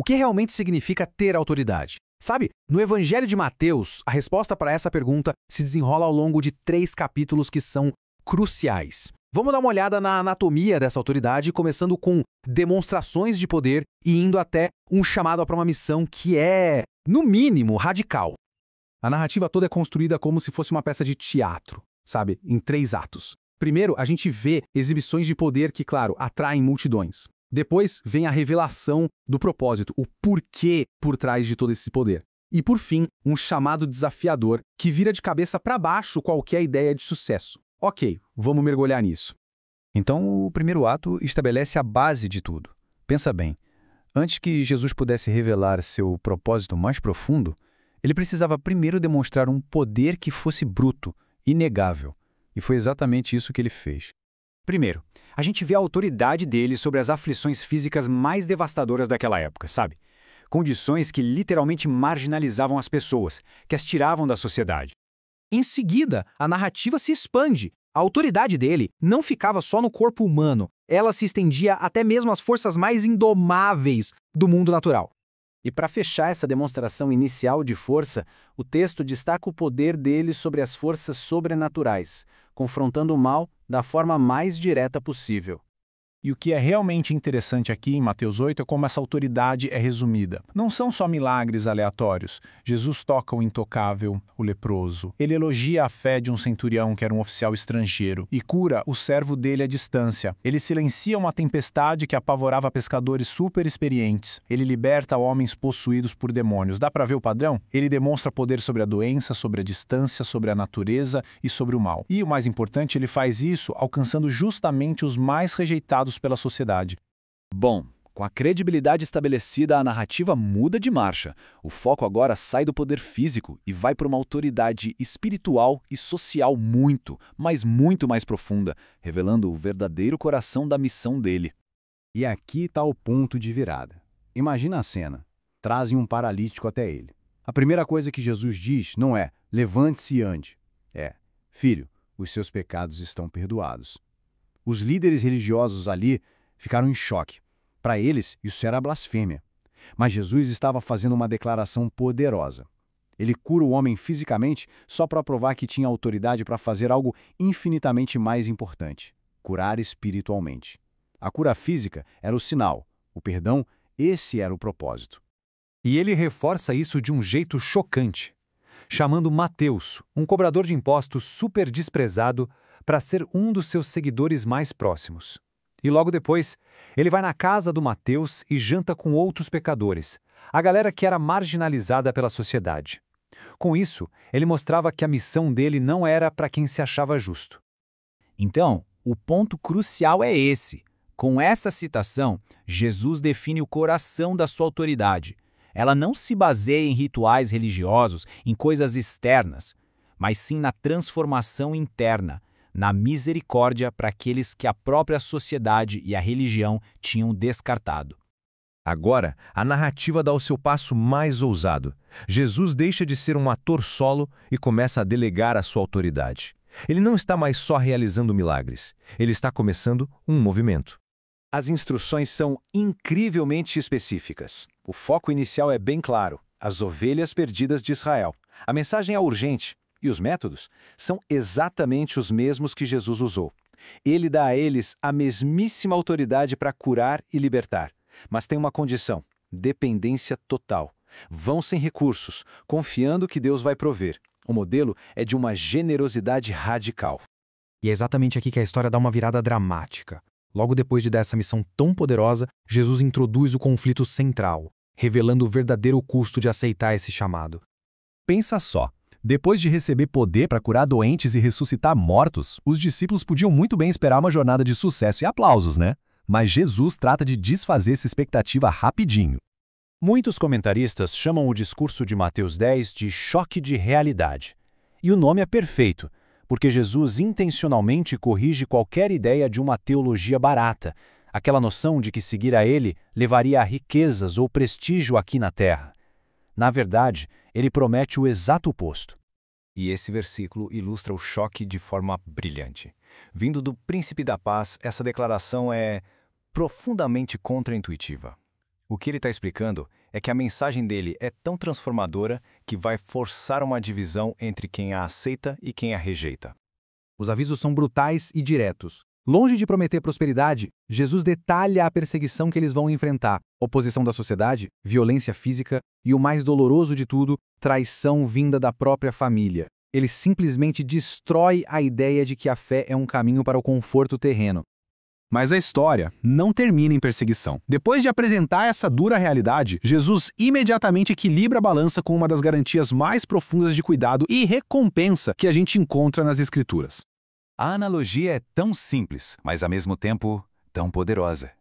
O que realmente significa ter autoridade? Sabe, no Evangelho de Mateus, a resposta para essa pergunta se desenrola ao longo de 3 capítulos que são cruciais. Vamos dar uma olhada na anatomia dessa autoridade, começando com demonstrações de poder e indo até um chamado para uma missão que é, no mínimo, radical. A narrativa toda é construída como se fosse uma peça de teatro, sabe, em 3 atos. Primeiro, a gente vê exibições de poder que, claro, atraem multidões. Depois vem a revelação do propósito, o porquê por trás de todo esse poder. E, por fim, um chamado desafiador que vira de cabeça para baixo qualquer ideia de sucesso. Ok, vamos mergulhar nisso. Então, o primeiro ato estabelece a base de tudo. Pensa bem, antes que Jesus pudesse revelar seu propósito mais profundo, ele precisava primeiro demonstrar um poder que fosse bruto, inegável. E foi exatamente isso que ele fez. Primeiro, a gente vê a autoridade dele sobre as aflições físicas mais devastadoras daquela época, sabe? Condições que literalmente marginalizavam as pessoas, que as tiravam da sociedade. Em seguida, a narrativa se expande. A autoridade dele não ficava só no corpo humano, ela se estendia até mesmo às forças mais indomáveis do mundo natural. E para fechar essa demonstração inicial de força, o texto destaca o poder dele sobre as forças sobrenaturais, confrontando o mal da forma mais direta possível. E o que é realmente interessante aqui em Mateus 8 é como essa autoridade é resumida. Não são só milagres aleatórios. Jesus toca o intocável, o leproso. Ele elogia a fé de um centurião que era um oficial estrangeiro e cura o servo dele à distância. Ele silencia uma tempestade que apavorava pescadores super experientes. Ele liberta homens possuídos por demônios. Dá para ver o padrão? Ele demonstra poder sobre a doença, sobre a distância, sobre a natureza e sobre o mal. E o mais importante, ele faz isso alcançando justamente os mais rejeitados pela sociedade. Bom, com a credibilidade estabelecida, a narrativa muda de marcha. O foco agora sai do poder físico e vai para uma autoridade espiritual e social muito, mas muito mais profunda, revelando o verdadeiro coração da missão dele. E aqui está o ponto de virada. Imagina a cena. Trazem um paralítico até ele. A primeira coisa que Jesus diz não é, levante-se e ande. É, filho, os seus pecados estão perdoados. Os líderes religiosos ali ficaram em choque. Para eles, isso era blasfêmia. Mas Jesus estava fazendo uma declaração poderosa. Ele cura o homem fisicamente só para provar que tinha autoridade para fazer algo infinitamente mais importante: curar espiritualmente. A cura física era o sinal, o perdão, esse era o propósito. E ele reforça isso de um jeito chocante, chamando Mateus, um cobrador de impostos super desprezado, para ser um dos seus seguidores mais próximos. E logo depois, ele vai na casa do Mateus e janta com outros pecadores, a galera que era marginalizada pela sociedade. Com isso, ele mostrava que a missão dele não era para quem se achava justo. Então, o ponto crucial é esse. Com essa citação, Jesus define o coração da sua autoridade. Ela não se baseia em rituais religiosos, em coisas externas, mas sim na transformação interna, na misericórdia para aqueles que a própria sociedade e a religião tinham descartado. Agora, a narrativa dá o seu passo mais ousado. Jesus deixa de ser um ator solo e começa a delegar a sua autoridade. Ele não está mais só realizando milagres, ele está começando um movimento. As instruções são incrivelmente específicas. O foco inicial é bem claro: as ovelhas perdidas de Israel. A mensagem é urgente. E os métodos são exatamente os mesmos que Jesus usou. Ele dá a eles a mesmíssima autoridade para curar e libertar. Mas tem uma condição: dependência total. Vão sem recursos, confiando que Deus vai prover. O modelo é de uma generosidade radical. E é exatamente aqui que a história dá uma virada dramática. Logo depois de dar essa missão tão poderosa, Jesus introduz o conflito central, revelando o verdadeiro custo de aceitar esse chamado. Pensa só. Depois de receber poder para curar doentes e ressuscitar mortos, os discípulos podiam muito bem esperar uma jornada de sucesso e aplausos, né? Mas Jesus trata de desfazer essa expectativa rapidinho. Muitos comentaristas chamam o discurso de Mateus 10 de choque de realidade. E o nome é perfeito, porque Jesus intencionalmente corrige qualquer ideia de uma teologia barata, aquela noção de que seguir a ele levaria a riquezas ou prestígio aqui na terra. Na verdade, ele promete o exato oposto. E esse versículo ilustra o choque de forma brilhante. Vindo do Príncipe da Paz, essa declaração é profundamente contraintuitiva. O que ele está explicando é que a mensagem dele é tão transformadora que vai forçar uma divisão entre quem a aceita e quem a rejeita. Os avisos são brutais e diretos. Longe de prometer prosperidade, Jesus detalha a perseguição que eles vão enfrentar: oposição da sociedade, violência física e, o mais doloroso de tudo, traição vinda da própria família. Ele simplesmente destrói a ideia de que a fé é um caminho para o conforto terreno. Mas a história não termina em perseguição. Depois de apresentar essa dura realidade, Jesus imediatamente equilibra a balança com uma das garantias mais profundas de cuidado e recompensa que a gente encontra nas Escrituras. A analogia é tão simples, mas ao mesmo tempo tão poderosa.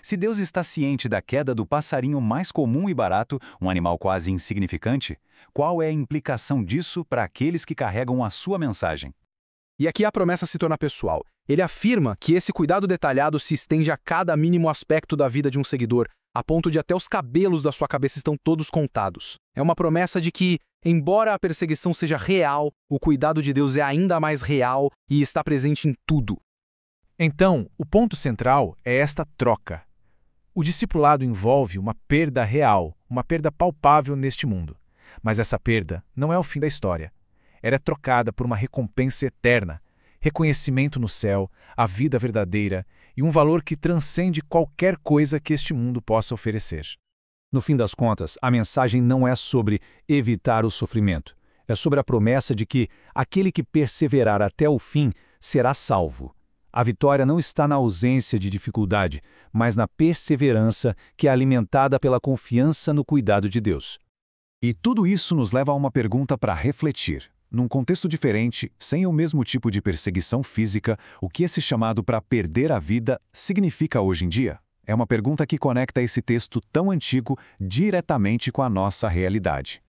Se Deus está ciente da queda do passarinho mais comum e barato, um animal quase insignificante, qual é a implicação disso para aqueles que carregam a sua mensagem? E aqui a promessa se torna pessoal. Ele afirma que esse cuidado detalhado se estende a cada mínimo aspecto da vida de um seguidor, a ponto de até os cabelos da sua cabeça estão todos contados. É uma promessa de que, embora a perseguição seja real, o cuidado de Deus é ainda mais real e está presente em tudo. Então, o ponto central é esta troca. O discipulado envolve uma perda real, uma perda palpável neste mundo. Mas essa perda não é o fim da história. Ela é trocada por uma recompensa eterna, reconhecimento no céu, a vida verdadeira e um valor que transcende qualquer coisa que este mundo possa oferecer. No fim das contas, a mensagem não é sobre evitar o sofrimento. É sobre a promessa de que aquele que perseverar até o fim será salvo. A vitória não está na ausência de dificuldade, mas na perseverança que é alimentada pela confiança no cuidado de Deus. E tudo isso nos leva a uma pergunta para refletir. Num contexto diferente, sem o mesmo tipo de perseguição física, o que esse chamado para perder a vida significa hoje em dia? É uma pergunta que conecta esse texto tão antigo diretamente com a nossa realidade.